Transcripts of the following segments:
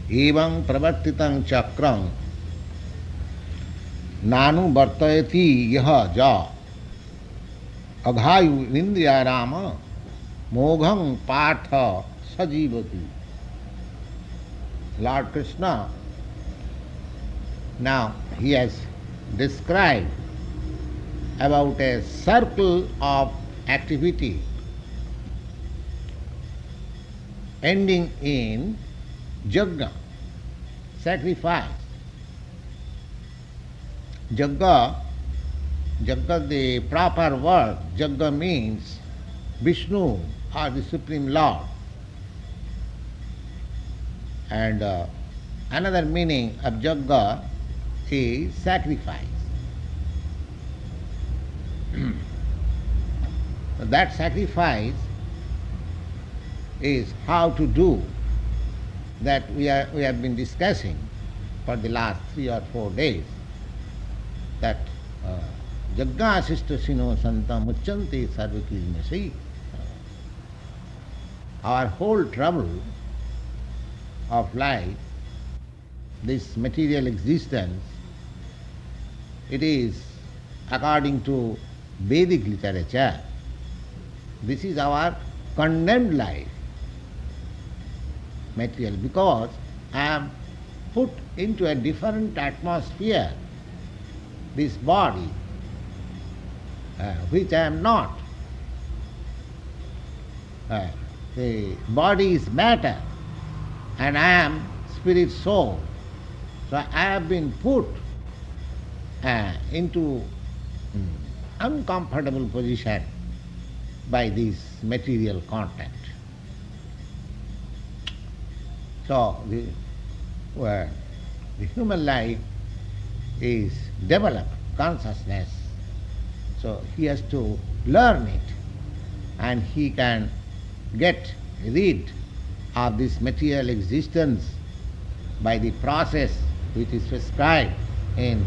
evaṁ pravartitaṁ cakraṁ nānuvartayatīha aghāyur indriyārāmo moghaṁ pārtha sa jīvati. Lord Krishna, now he has described about a circle of activity ending in yajña, sacrifice. Yajña, the proper word, yajña means viṣṇuṁ or the Supreme Lord. And another meaning of yajña is sacrifice. That sacrifice is how to do that we have been discussing for the last 3 or 4 days. That yajña-śiṣṭāśinaḥ santo mucyante sarva-kilbiṣaiḥ. Our whole trouble of life, this material existence, it is according to Vedic literature, this is our condemned life, material, because I am put into a different atmosphere, this body, which I am not. The body is matter and I am spirit soul. So I have been put into uncomfortable position by this material contact. So the human life is developed consciousness. So he has to learn it and he can get rid of this material existence by the process which is prescribed in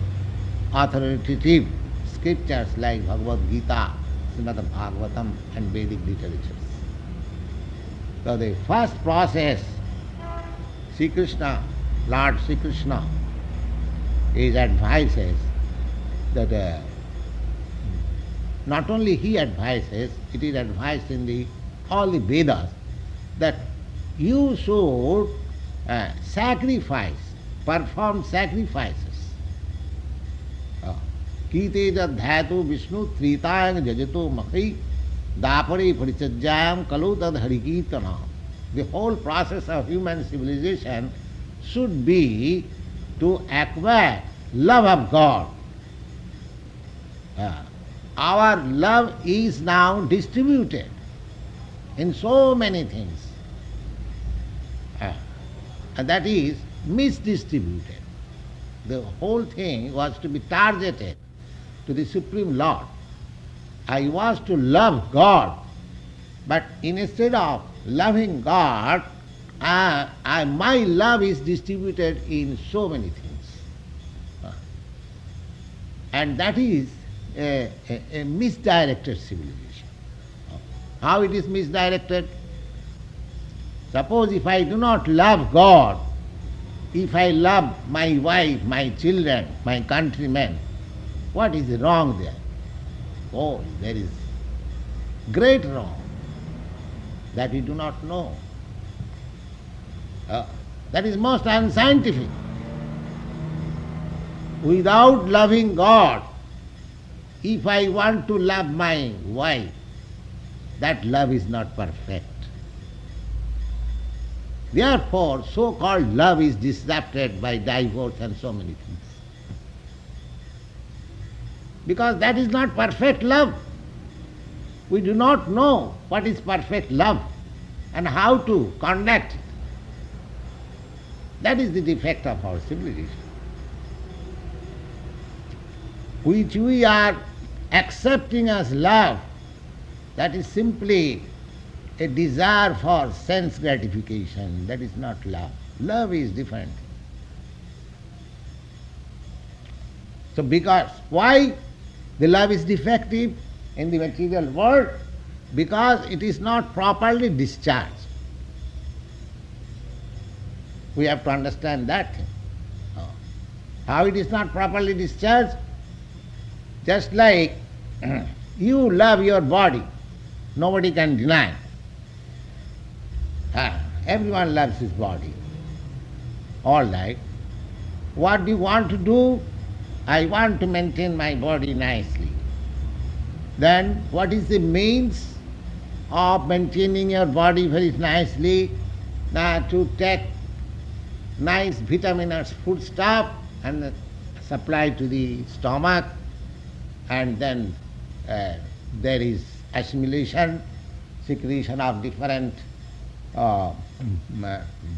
authoritative scriptures like Bhagavad Gita, Srimad Bhagavatam and Vedic literatures. So the first process, Sri Krishna, Lord Sri Krishna, is advises that not only he advises, it is advised in all the Vedas that you should sacrifice, perform sacrifices. Kṛte dhyāyato viṣṇuṁ tretāyāṁ yajato makhaiḥ Dvāpare paricaryāyāṁ dhari-kīrtanāt. The whole process of human civilization should be to acquire love of God. Our love is now distributed in so many things. And that is misdistributed. The whole thing was to be targeted to the Supreme Lord. I was to love God, but instead of loving God, my love is distributed in so many things. And that is a misdirected civilization. How it is misdirected? Suppose if I do not love God, if I love my wife, my children, my countrymen, what is wrong there? Oh, there is great wrong that we do not know. That is most unscientific. Without loving God, if I want to love my wife, that love is not perfect. Therefore, so-called love is disrupted by divorce and so many things. Because that is not perfect love. We do not know what is perfect love and how to conduct it. That is the defect of our civilization, which we are accepting as love. That is simply a desire for sense gratification. That is not love. Love is different. So because, why the love is defective in the material world? Because it is not properly discharged. We have to understand that thing. How it is not properly discharged? Just like you love your body, nobody can deny. Everyone loves his body. All right. What do you want to do? I want to maintain my body nicely. Then what is the means of maintaining your body very nicely? To take nice vitaminous foodstuff and supply to the stomach, and then there is assimilation, secretion of different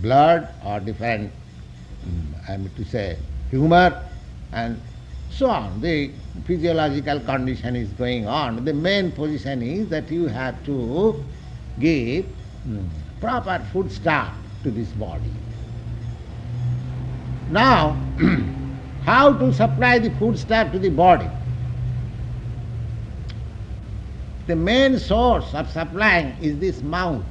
blood or different, I mean to say, humor, and so on. The physiological condition is going on. The main position is that you have to give proper foodstuff to this body. Now, how to supply the foodstuff to the body? The main source of supplying is this mouth.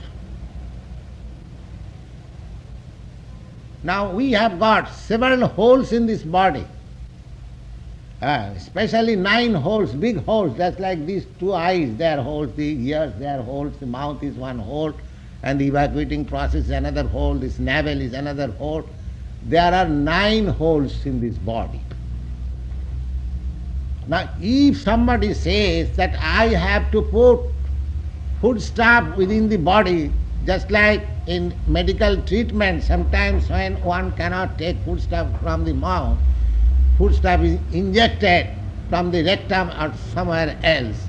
Now we have got several holes in this body, especially 9 holes, big holes, just like these 2 eyes, they are holes, the ears, they are holes, the mouth is one hole, and the evacuating process is another hole, this navel is another hole. There are 9 holes in this body. Now if somebody says that I have to put foodstuff within the body, just like in medical treatment, sometimes when one cannot take foodstuff from the mouth, foodstuff is injected from the rectum or somewhere else,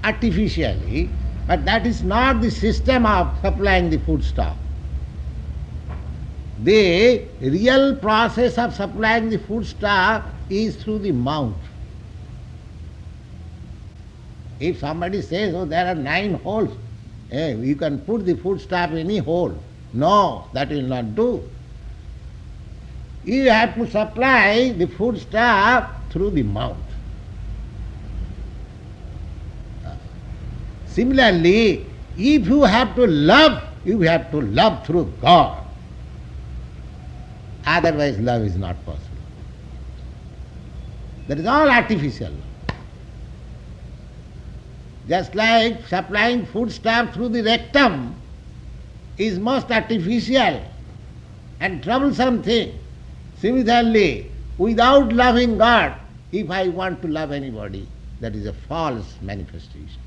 artificially, but that is not the system of supplying the foodstuff. The real process of supplying the foodstuff is through the mouth. If somebody says, oh, there are 9 holes, you can put the foodstuff in any hole. No, that will not do. You have to supply the foodstuff through the mouth. Similarly, if you have to love through God. Otherwise love is not possible. That is all artificial. Just like supplying foodstuff through the rectum is most artificial and troublesome thing. Similarly, without loving God, if I want to love anybody, that is a false manifestation.